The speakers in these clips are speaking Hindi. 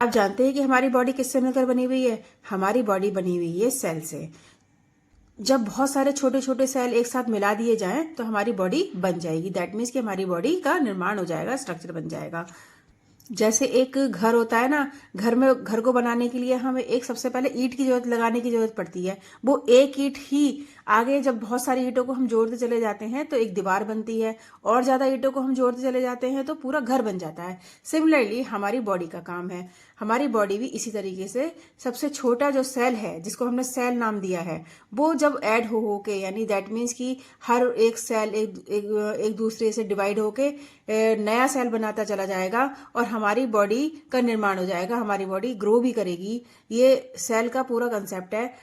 आप जानते हैं कि हमारी बॉडी किससे मिलकर बनी हुई है? हमारी बॉडी बनी हुई है सेल से। जब बहुत सारे छोटे छोटे सेल एक साथ मिला दिए जाएं तो हमारी बॉडी बन जाएगी। दैट मीन्स कि हमारी बॉडी का निर्माण हो जाएगा, स्ट्रक्चर बन जाएगा। जैसे एक घर होता है ना, घर को बनाने के लिए हमें एक सबसे पहले ईंट की जरूरत लगाने की जरूरत पड़ती है। वो एक ईंट ही आगे जब बहुत सारी ईंटों को हम जोड़ते चले जाते हैं तो एक दीवार बनती है, और ज्यादा ईंटों को हम जोड़ते चले जाते हैं तो पूरा घर बन जाता है। सिमिलरली हमारी बॉडी का काम है। हमारी बॉडी भी इसी तरीके से सबसे छोटा जो सेल है, जिसको हमने सेल नाम दिया है, वो जब ऐड हो के, यानी दैट मीन्स कि हर एक सेल एक दूसरे से डिवाइड होके नया सेल बनाता चला जाएगा और हमारी बॉडी का निर्माण हो जाएगा। हमारी बॉडी ग्रो भी करेगी। ये सेल का पूरा कंसेप्ट है।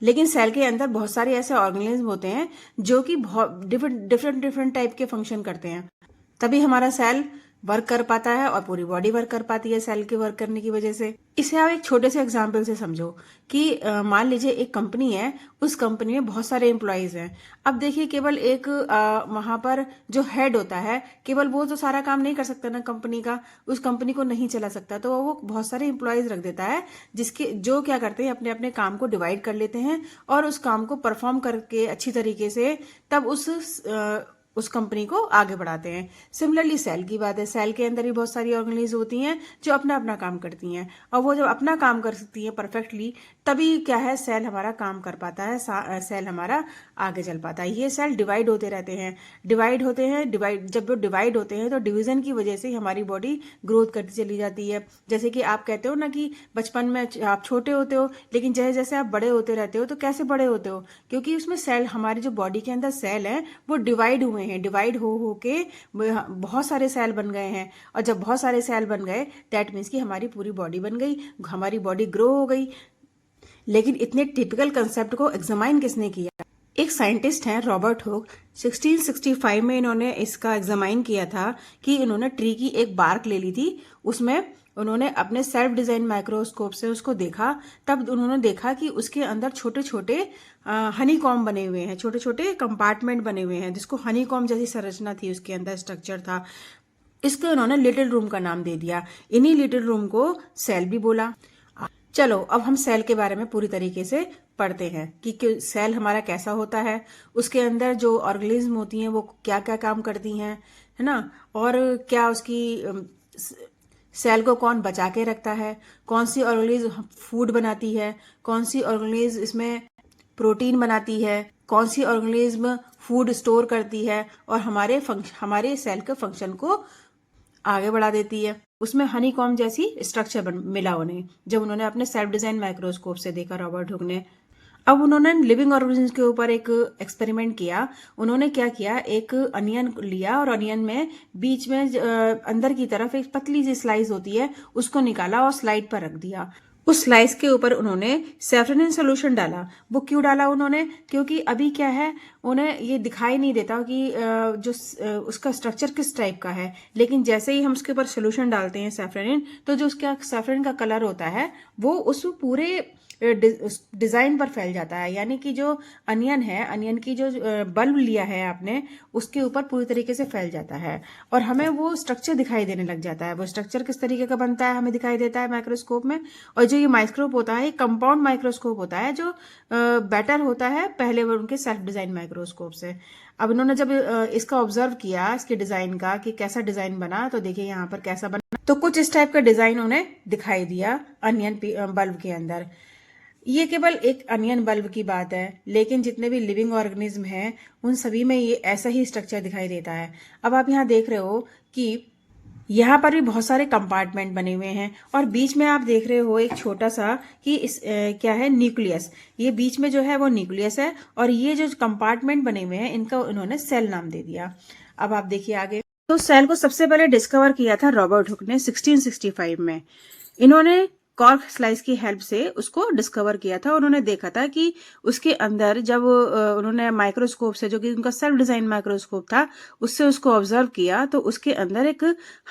लेकिन सेल के अंदर बहुत सारे ऐसे ऑर्गेनिज्म होते हैं जो कि बहुत डिफरेंट टाइप के फंक्शन करते हैं, तभी हमारा सेल वर्क कर पाता है और पूरी बॉडी वर्क कर पाती है सेल के वर्क करने की वजह से। इसे आप एक छोटे से एग्जांपल से समझो कि मान लीजिए एक कंपनी है, उस कंपनी में बहुत सारे एम्प्लॉयज हैं। अब देखिए, केवल एक वहां पर जो हेड होता है, केवल वो तो सारा काम नहीं कर सकता ना कंपनी का, उस कंपनी को नहीं चला सकता, तो वो बहुत सारे एम्प्लॉयज रख देता है जो क्या करते हैं, अपने अपने काम को डिवाइड कर लेते हैं और उस काम को परफॉर्म करके अच्छी तरीके से तब उस कंपनी को आगे बढ़ाते हैं। सिमिलरली सेल की बात है। सेल के अंदर भी बहुत सारी ऑर्गेनाइज होती हैं जो अपना अपना काम करती हैं, और वो जब अपना काम कर सकती हैं परफेक्टली, तभी क्या है, सेल हमारा काम कर पाता है, सेल हमारा आगे चल पाता है। ये सेल डिवाइड होते रहते हैं, जब वो डिवाइड होते हैं तो डिवीजन की वजह से हमारी बॉडी ग्रोथ करती चली जाती है। जैसे कि आप कहते हो ना कि बचपन में आप छोटे होते हो, लेकिन जैसे जैसे आप बड़े होते रहते हो, तो कैसे बड़े होते हो? क्योंकि उसमें सेल, हमारी जो बॉडी के अंदर सेल है वो डिवाइड हुए हैं, डिवाइड हो के बहुत सारे सेल बन गए हैं। और जब बहुत सारे सेल बन गए, दैट मीन्स कि हमारी पूरी बॉडी बन गई, हमारी बॉडी ग्रो हो गई। लेकिन इतने टिपिकल कंसेप्ट को एग्जामाइन किसने किया? एक साइंटिस्ट हैं रॉबर्ट हुक। 1665 में इन्होंने इसका एग्जामाइन किया था कि इन्होंने ट्री की एक बार्क ले ली थी, उसमें उन्होंने अपने सेल्फ डिजाइन माइक्रोस्कोप से उसको देखा। तब उन्होंने देखा कि उसके अंदर छोटे छोटे हनी कॉम्ब बने हुए हैं, छोटे छोटे कंपार्टमेंट बने हुए हैं, जिसको हनी कॉम्ब जैसी संरचना थी, उसके अंदर स्ट्रक्चर था। इसको उन्होंने लिटिल रूम का नाम दे दिया। इन्हीं लिटिल रूम को सेल भी बोला। चलो अब हम सेल के बारे में पूरी तरीके से पढ़ते हैं कि सेल हमारा कैसा होता है, उसके अंदर जो ऑर्गेनिज्म होती हैं वो क्या क्या काम करती हैं, है ना, और क्या उसकी सेल को कौन बचा के रखता है, कौन सी ऑर्गेनिज्म फूड बनाती है, कौन सी ऑर्गेनिज्म इसमें प्रोटीन बनाती है, कौन सी ऑर्गेनिज्म फूड स्टोर करती है और हमारे सेल के फंक्शन को आगे बढ़ा देती है। उसमें हनी कॉम्ब जैसी स्ट्रक्चर मिला उन्हें, जब उन्होंने अपने सेल्फ डिजाइन माइक्रोस्कोप से देखा रॉबर्ट हुक ने। अब उन्होंने लिविंग ऑर्गेनिज्म के ऊपर एक एक्सपेरिमेंट किया। उन्होंने क्या किया, एक अनियन लिया और अनियन में बीच में अंदर की तरफ एक पतली सी स्लाइस होती है, उसको निकाला और स्लाइड पर रख दिया। उस स्लाइस के ऊपर उन्होंने सैफ्रनिन सोल्यूशन डाला। वो क्यों डाला उन्होंने? क्योंकि अभी क्या है, उन्हें ये दिखाई नहीं देता कि उसका स्ट्रक्चर किस टाइप का है, लेकिन जैसे ही हम उसके ऊपर सोल्यूशन डालते हैं सैफ्रनिन, तो जो उसका सैफ्रनिन का कलर होता है वो उस पूरे डिजाइन पर फैल जाता है। यानी कि जो अनियन है, अनियन की जो बल्ब लिया है आपने, उसके ऊपर पूरी तरीके से फैल जाता है और हमें वो स्ट्रक्चर दिखाई देने लग जाता है। वो स्ट्रक्चर किस तरीके का बनता है हमें दिखाई देता है माइक्रोस्कोप में। और जो ये माइक्रोस्कोप होता है, कंपाउंड माइक्रोस्कोप होता है, जो बेटर होता है पहले वो उनके सेल्फ डिजाइन माइक्रोस्कोप से। अब इन्होंने जब इसका ऑब्जर्व किया, इसके डिजाइन का कि कैसा डिजाइन बना, तो देखिए यहाँ पर कैसा बना, तो कुछ इस टाइप का डिजाइन उन्हें दिखाई दिया अनियन बल्ब के अंदर। ये केवल एक अनियन बल्ब की बात है, लेकिन जितने भी लिविंग ऑर्गेनिज्म हैं उन सभी में ये ऐसा ही स्ट्रक्चर दिखाई देता है। अब आप यहाँ देख रहे हो कि यहाँ पर भी बहुत सारे कंपार्टमेंट बने हुए हैं और बीच में आप देख रहे हो एक छोटा सा कि क्या है, न्यूक्लियस। ये बीच में जो है वो न्यूक्लियस है और ये जो कंपार्टमेंट बने हुए हैं इनका उन्होंने सेल नाम दे दिया। अब आप देखिए आगे। तो सेल को सबसे पहले डिस्कवर किया था रॉबर्ट हुक ने 1665 में। इन्होंने कॉर्क स्लाइस की हेल्प से उसको डिस्कवर किया था। उन्होंने देखा था कि उसके अंदर जब उन्होंने माइक्रोस्कोप से, जो कि उनका सेल्फ डिजाइन माइक्रोस्कोप था, उससे उसको ऑब्जर्व किया तो उसके अंदर एक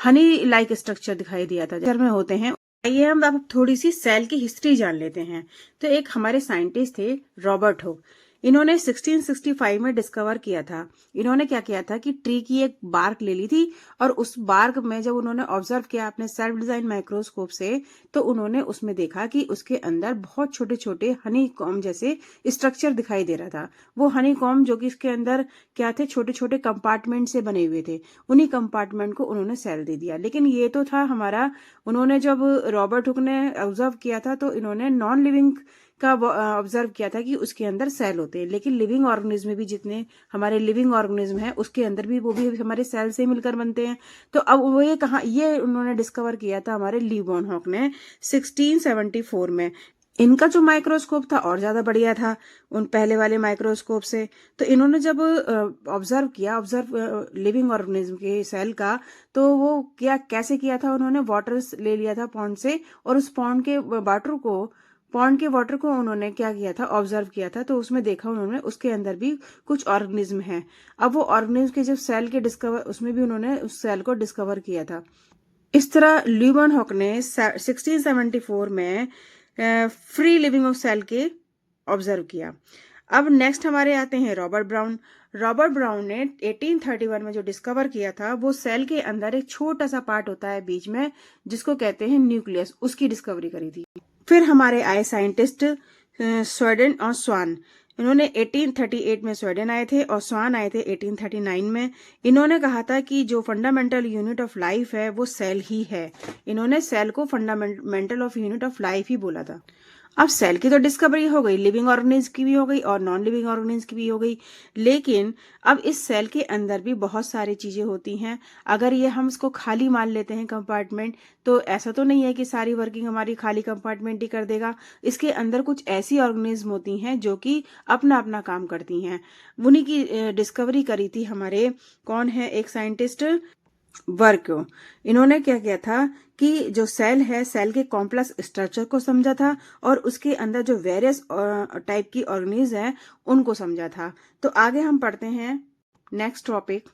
हनी लाइक स्ट्रक्चर दिखाई दिया था में होते हैं। आइए हम अब थोड़ी सी सेल की हिस्ट्री जान लेते हैं। तो एक हमारे साइंटिस्ट थे रॉबर्ट हुक। इन्होंने 1665 में डिस्कवर किया था। इन्होंने क्या किया था कि ट्री की एक बार्क ले ली थी और उस बार्क में जब उन्होंने ऑब्जर्व किया अपने सेल्फ डिजाइन माइक्रोस्कोप से, तो उन्होंने उसमें देखा कि उसके अंदर बहुत छोटे छोटे हनी कॉम जैसे स्ट्रक्चर दिखाई दे रहा था। वो हनी कॉम जो कि इसके अंदर क्या थे, छोटे छोटे कंपार्टमेंट से बने हुए थे। उन्हीं कंपार्टमेंट को उन्होंने सेल दे दिया। लेकिन ये तो था हमारा, उन्होंने जब रॉबर्ट हुक ने ऑब्जर्व किया था तो इन्होंने नॉन लिविंग का ऑब्जर्व किया था कि उसके अंदर सेल होते हैं। लेकिन लिविंग ऑर्गेनिज्म में भी जितने हमारे लिविंग ऑर्गेनिज्म है उसके अंदर भी वो भी हमारे सेल से मिलकर बनते हैं। तो अब वो ये कहा, ये उन्होंने डिस्कवर किया था हमारे ली बॉन हॉक ने 1674 में। इनका जो माइक्रोस्कोप था और ज्यादा बढ़िया था उन पहले वाले माइक्रोस्कोप से। तो इन्होंने जब ऑब्जर्व लिविंग ऑर्गेनिज्म के सेल का, तो वो क्या कैसे किया था, उन्होंने वाटर ले लिया था पॉन्ड से, और उस पॉन्ड के वाटर को उन्होंने क्या किया था, ऑब्जर्व किया था। तो उसमें देखा उन्होंने उसके अंदर भी कुछ ऑर्गेनिज्म है। अब वो ऑर्गेनिज्म के जब सेल के डिस्कवर, उसमें भी उन्होंने उस सेल को डिस्कवर किया था। इस तरह ली बॉन हॉक ने 1674 में फ्री लिविंग ऑफ सेल के ऑब्जर्व किया। अब नेक्स्ट हमारे आते हैं रॉबर्ट ब्राउन। रॉबर्ट ब्राउन ने 1831 में जो डिस्कवर किया था, वो सेल के अंदर एक छोटा सा पार्ट होता है बीच में जिसको कहते हैं न्यूक्लियस, उसकी डिस्कवरी करी थी। फिर हमारे आए साइंटिस्ट स्वीडन और स्वान। इन्होंने 1838 में स्वीडन आए थे और स्वान आए थे 1839 में। इन्होंने कहा था कि जो फंडामेंटल यूनिट ऑफ लाइफ है वो सेल ही है। इन्होंने सेल को fundamental of unit of life ही बोला था। अब सेल की तो डिस्कवरी हो गई, लिविंग ऑर्गेनिज्म की भी हो गई और नॉन लिविंग ऑर्गेनिज्म की भी हो गई। लेकिन अब इस सेल के अंदर भी बहुत सारी चीजें होती हैं। अगर ये हम इसको खाली मान लेते हैं कंपार्टमेंट, तो ऐसा तो नहीं है कि सारी वर्किंग हमारी खाली कंपार्टमेंट ही कर देगा। इसके अंदर कुछ ऐसी ऑर्गेनिज्म होती हैं जो कि अपना अपना काम करती हैं। उन्हीं की डिस्कवरी करी थी हमारे, कौन है, एक साइंटिस्ट वर्क्यो। इन्होंने क्या किया था कि जो सेल है, सेल के कॉम्प्लेक्स स्ट्रक्चर को समझा था और उसके अंदर जो वेरियस टाइप की ऑर्गेनिज्म है उनको समझा था। तो आगे हम पढ़ते हैं नेक्स्ट टॉपिक।